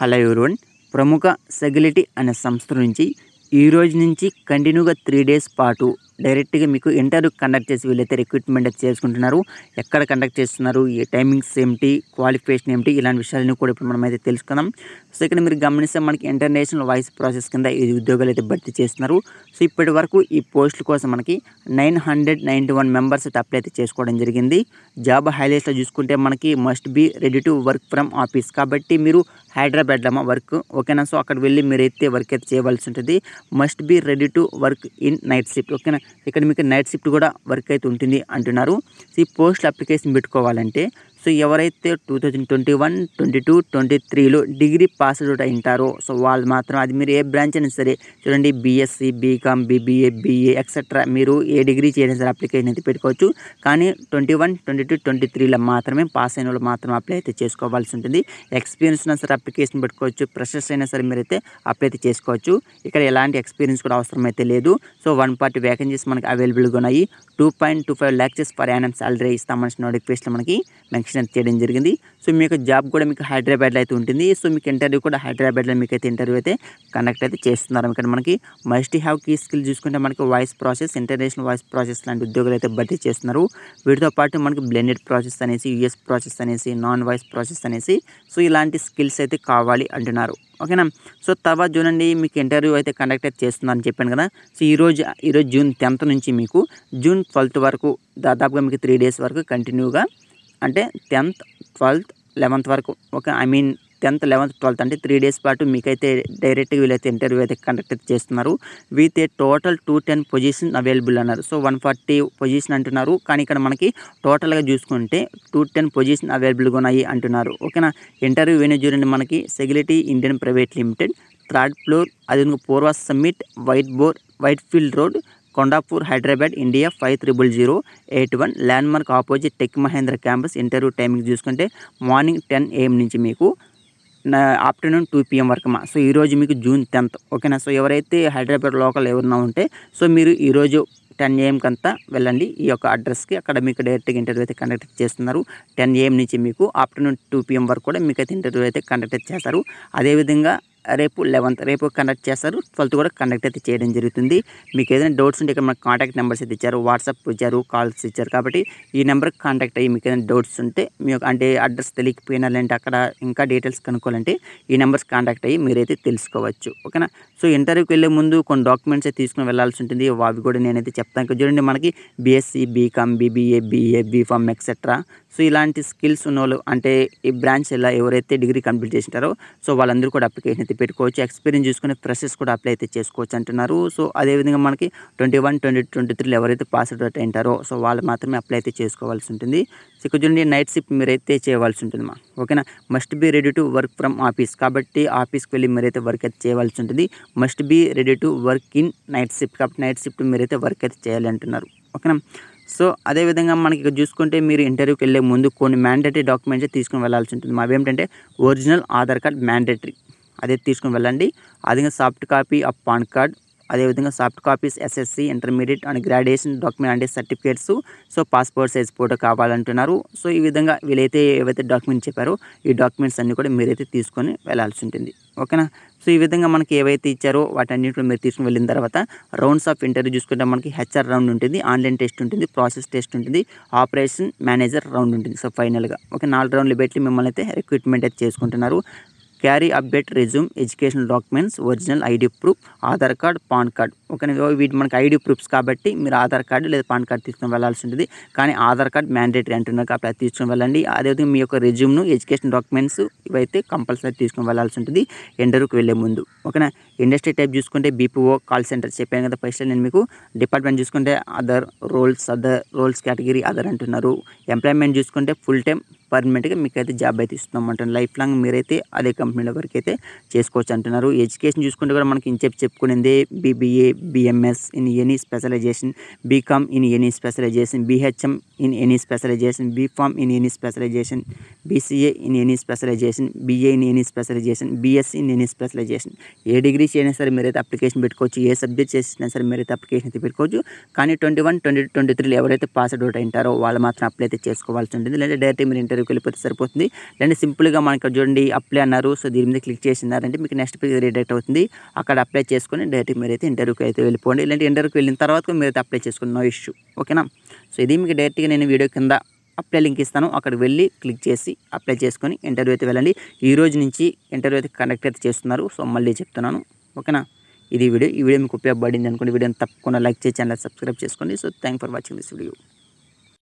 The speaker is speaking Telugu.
Hello everyone. ప్రముఖ సెగ్యులిటీ అనే సంస్థ నుంచి ఈ రోజు నుంచి కంటిన్యూగా 3 డేస్ పాటు డైరెక్ట్‌గా మీకు ఇంటర్వ్యూ కండక్ట్ చేసి వీళ్ళైతే రిక్రూట్‌మెంట్ అయితే చేసుకుంటున్నారు. ఎక్కడ కండక్ట్ చేస్తున్నారు? ఈ టైమింగ్స్ ఏమిటి? క్వాలిఫికేషన్ ఏమిటి? ఇలాంటి విషయాలన్నీ కూడా ఇప్పుడు మనమైతే తెలుసుకుందాం. సో, ఇక్కడ మీరు గమనిస్తే మనకి ఇంటర్నేషనల్ వాయిస్ ప్రాసెస్ కింద ఈ ఉద్యోగాలైతే భర్తీ చేస్తున్నారు. సో, ఇప్పటి వరకు ఈ పోస్టుల కోసం మనకి 991 మెంబర్స్ అయితే అప్లై అయితే చేసుకోవడం జరిగింది. జాబ్ హైలైట్స్‌లో చూసుకుంటే మనకి must be ready to work from office. కాబట్టి మీరు హైదరాబాద్‌లో వర్క్ ఓకేనా. సో, అక్కడికి వెళ్ళి మీరైతే వర్క్ అయితే చేయవలసి ఉంటుంది. Must be ready to work in night shift ఓకేనా. ఇక్కడ మీకు నైట్ షిఫ్ట్ కూడా వర్క్ అయితే ఉంటుంది అంటున్నారు. సో, ఈ పోస్టుల అప్లికేషన్ పెట్టుకోవాలంటే సో, ఎవరైతే 2021, 22, 23లో డిగ్రీ పాస్డ్ అవుట్ అయింటారో సో, వాళ్ళు మాత్రం అది మీరు ఏ బ్రాంచ్ అయినా సరే చూడండి, BSc, BCom, BBA, BA etcetera మీరు ఏ డిగ్రీ చేయడం సరే అప్లికేషన్ అయితే పెట్టుకోవచ్చు. కానీ 21, 22, 23లో మాత్రమే పాస్ అయిన వాళ్ళు మాత్రం అప్లై అయితే చేసుకోవాల్సి ఉంటుంది. ఎక్స్పీరియన్స్ అయినా సరే అప్లికేషన్ పెట్టుకోవచ్చు. ఫ్రెషర్స్ అయినా సరే మీరైతే అప్లై అయితే చేసుకోవచ్చు. ఇక్కడ ఎలాంటి ఎక్స్పీరియన్స్ కూడా అవసరం అయితే లేదు. సో, 140 వేకెన్సీస్ మనకి అవైలబుల్గా ఉన్నాయి. 2.25 lakhs పర్ యానం సాలరీ ఇస్తామని నోటిఫికేషన్ మనకి మెన్షన్ చేయడం జరిగింది. సో, మీకు జాబ్ కూడా మీకు హైదరాబాద్లో అయితే ఉంటుంది. సో, మీకు ఇంటర్వ్యూ కూడా హైదరాబాద్లో మీకైతే ఇంటర్వ్యూ అయితే కండక్ట్ అయితే చేస్తున్నారు. ఇక్కడ మనకి మస్ట్ హ్యావ్ కీ స్కిల్ చూసుకుంటే మనకి voice process, international voice process లాంటి ఉద్యోగాలు అయితే భర్తీ చేస్తున్నారు. వీటితో పాటు మనకి బ్లెండెడ్ ప్రాసెస్ అనేసి, యూఎస్ ప్రాసెస్ అనేసి, నాన్ వాయిస్ ప్రాసెస్ అనేసి సో, ఇలాంటి స్కిల్స్ అయితే కావాలి అంటున్నారు ఓకేనా. సో, తర్వాత చూడండి మీకు ఇంటర్వ్యూ అయితే కండక్ట్ అయితే చేస్తున్నారని చెప్పాను కదా. సో, ఈరోజు జూన్ 10th నుంచి మీకు జూన్ 12th వరకు దాదాపుగా మీకు 3 డేస్ వరకు కంటిన్యూగా అంటే 10th, 12th, 11th వరకు ఓకే. 10th, 11th, 12th అంటే 3 డేస్ పాటు మీకైతే డైరెక్ట్‌గా వీళ్ళైతే ఇంటర్వ్యూ అయితే కండక్ట్ అయితే చేస్తున్నారు. With a total 210 position available అన్నారు. సో, 140 పొజిషన్ అంటున్నారు. కానీ ఇక్కడ మనకి టోటల్‌గా చూసుకుంటే 210 పొజిషన్ అవైలబుల్గా ఉన్నాయి అంటున్నారు ఓకేనా. ఇంటర్వ్యూ వెన్యూ చూడండి మనకి Sagility Indian private limited, 3rd floor, అది Purva summit, Whitefield road, Kondapur, Hyderabad, India 500081. Landmark opposite tech Mahindra campus. Interview timing చూసుకుంటే మార్నింగ్ 10 AM నుంచి మీకు ఆఫ్టర్నూన్ 2 PM వరకు సో, ఈరోజు మీకు జూన్ 10th ఓకేనా. సో, ఎవరైతే హైదరాబాద్ లోకల్ ఎవరైనా ఉంటే సో, మీరు ఈరోజు 10 AM కంతా వెళ్ళండి ఈ యొక్క అడ్రస్కి. అక్కడ మీకు డైరెక్ట్‌గా ఇంటర్వ్యూ అయితే కండక్ట్ చేస్తున్నారు. 10 AM నుంచి మీకు ఆఫ్టర్నూన్ 2 PM వరకు కూడా మీకైతే ఇంటర్వ్యూ అయితే కండక్ట్ చేస్తారు. అదేవిధంగా రేపు 11th కండక్ట్ చేస్తారు. 12th కూడా కండక్ట్ అయితే చేయడం జరుగుతుంది. మీకు ఏదైనా డౌట్స్ ఉంటే ఇక్కడ మనకు కాంటాక్ట్ నెంబర్స్ అయితే ఇచ్చారు, వాట్సాప్ ఇచ్చారు, కాల్స్ ఇచ్చారు. కాబట్టి ఈ నెంబర్కి కాంటాక్ట్ అయ్యి మీకు ఏదైనా డౌట్స్ ఉంటే మీ అంటే అడ్రస్ తెలియకపోయినా లేదంటే అక్కడ ఇంకా డీటెయిల్స్ కనుక్కోవాలంటే ఈ నెంబర్స్ కాంటాక్ట్ అయ్యి మీరైతే తెలుసుకోవచ్చు ఓకేనా. సో, ఇంటర్వ్యూకి వెళ్ళే ముందు కొన్ని డాక్యుమెంట్స్ అయితే తీసుకుని వెళ్ళాల్సి ఉంటుంది. అవి కూడా నేనైతే చెప్తాను. ఇక్కడ చూడండి మనకి BSc, BCom, BBA, BA, BPharm etcetera so, ఇలాంటి స్కిల్స్ ఉన్నోళ్ళు అంటే ఈ బ్రాంచ్ ఇలా ఎవరైతే డిగ్రీ కంప్లీట్ చేసింటారో సో, వాళ్ళందరూ కూడా అప్లికేషన్ అయితే పెట్టుకోవచ్చు. ఎక్స్పీరియన్స్ చూసుకుని ఫ్రెషర్స్ కూడా అప్లై అయితే చేసుకోవచ్చు అంటున్నారు. సో, అదేవిధంగా మనకి 21, 22, 23లో ఎవరైతే పాస్ అవుట్ అయింటారో సో, వాళ్ళు మాత్రమే అప్లై అయితే చేసుకోవాల్సి ఉంటుంది. సో, ఇక్కడ చూడండి నైట్ షిఫ్ట్ మీరైతే చేయవలసి ఉంటుంది ఓకేనా. Must be ready to work from office. కాబట్టి ఆఫీస్కి వెళ్ళి మీరైతే వర్క్ అయితే చేయవలసి ఉంటుంది. Must be ready to work in night shift. కాబట్టి నైట్ షిఫ్ట్ మీరైతే వర్క్ అయితే చేయాలి అంటున్నారు ఓకేనా. సో, అదేవిధంగా మనకి ఇక్కడ చూసుకుంటే మీరు ఇంటర్వ్యూకి వెళ్ళే ముందు కొన్ని మ్యాండేటరీ డాక్యుమెంట్స్ తీసుకుని వెళ్ళాల్సి ఉంటుంది. అవేంటంటే ఒరిజినల్ ఆధార్ కార్డ్ మ్యాండేటరీ అదే తీసుకుని వెళ్ళండి. అదే soft copy of PAN card, అదేవిధంగా soft copies SSC, intermediate and graduation document అంటే certificates, so, passport size photo కావాలంటున్నారు. సో, ఈ విధంగా వీళ్ళైతే ఏవైతే డాక్యుమెంట్స్ చెప్పారో ఈ డాక్యుమెంట్స్ అన్నీ కూడా మీరైతే తీసుకొని వెళ్ళాల్సి ఉంటుంది ఓకేనా. సో, ఈ విధంగా మనకి ఏవైతే ఇచ్చారో వాటన్నిటిని మీరు తీసుకుని వెళ్ళిన తర్వాత రౌండ్స్ ఆఫ్ ఇంటర్వ్యూ చూసుకుంటే మనకి హెచ్ఆర్ రౌండ్ ఉంటుంది, ఆన్లైన్ టెస్ట్ ఉంటుంది, ప్రాసెస్ టెస్ట్ ఉంటుంది, ఆపరేషన్ మేనేజర్ రౌండ్ ఉంటుంది. సో, ఫైనల్గా ఓకే 4 రౌండ్లు పెట్టి మిమ్మల్ని అయితే రిక్రూట్మెంట్ అయితే చేసుకుంటున్నారు. Carry update resume, educational documents, original ID proof, Aadhaar card, pan card okay. వీటి మనకి ఐడి ప్రూఫ్స్ కాబట్టి మీరు ఆధార్ కార్డు లేదా పాన్ కార్డు తీసుకొని వెళ్ళాల్సి ఉంటుంది. కానీ ఆధార్ కార్డ్ మ్యాండేటరీ అంటున్నారు కాబట్టి అది తీసుకొని వెళ్ళండి. అదేవిధంగా మీ యొక్క రెజ్యూమ్ను, ఎడ్యుకేషన్ డాక్యుమెంట్స్ ఇవైతే కంపల్సరీ తీసుకొని వెళ్ళాల్సి ఉంటుంది ఇంటర్వ్యూకి వెళ్ళే ముందు ఓకేనా. ఇండస్ట్రీ టైప్ చూసుకుంటే బీపీఓ, కాల్ సెంటర్ చెప్పాను కదా ఫస్ట్ నేను మీకు. డిపార్ట్మెంట్ చూసుకుంటే అదర్ రోల్స్ కేటగిరీ అదర్ అంటున్నారు. ఎంప్లాయ్మెంట్ చూసుకుంటే ఫుల్ టైం పర్మనెంట్గా మీకైతే జాబ్ అయితే ఇస్తున్నాం అంటున్నారు. లైఫ్ లాంగ్ మీరైతే అదే కంపెనీలో వరకు అయితే చేసుకోవచ్చు అంటున్నారు. ఎడ్యుకేషన్ చూసుకుంటే కూడా మనకి చెప్పుకునేది BBA, BMS in any specialization, BCom in any specialization, BHM in any specialization, BPharm in any specialization, BCA in any specialization, BA in any specialization, BSc in any specialization. A degree చేసినా సరే మీరైతే అప్లికేషన్ పెట్టుకోవచ్చు, ఏ సబ్జెక్ట్ చేసినా సరే మీరైతే అప్లికేషన్ అయితే పెట్టుకోవచ్చు. కానీ 21, 22, 23 ఎవరైతే పాస్ అవుట్ అయింటారో వాళ్ళు మాత్రం అప్లై అయితే చేసుకోవాల్సి ఉంటుంది. లేదా డైరెక్ట్ మీరు ఇంటర్వ్యూకి వెళ్ళిపోతే సరిపోతుంది. లేదంటే సింపుల్గా మనకి చూడండి అప్లై అన్నారు, సో దీని మీద క్లిక్ చేసినారంటే మీకు నెక్స్ట్ పేజ్ రీడైరెక్ట్ అవుతుంది. అక్కడ అప్లై చేసుకొని డైరెక్ట్ మీరైతే ఇంటర్వ్యూకి అయితే వెళ్ళిపోండి. లేదంటే ఇంటర్వ్యూకి వెళ్ళిన తర్వాత మీరైతే అప్లై చేసుకుని నో ఇష్యూ, ఓకేనా. సో ఇది మీకు డైరెక్ట్గా నేను వీడియో కింద అప్లై లింక్ ఇస్తాను, అక్కడికి వెళ్ళి క్లిక్ చేసి అప్లై చేసుకొని ఇంటర్వ్యూ అయితే వెళ్ళండి. ఈ రోజు నుంచి ఇంటర్వ్యూ అయితే కండక్ట్ అయితే చేస్తున్నారు. సో మళ్ళీ చెప్తున్నాను, ఓకేనా. ఈ వీడియో మీకు ఉపయోగపడింది అనుకోండి. వీడియోని తప్పకుండా లైక్ చేసి ఛానల్ సబ్స్క్రైబ్ చేసుకోండి. So thank for watching this video.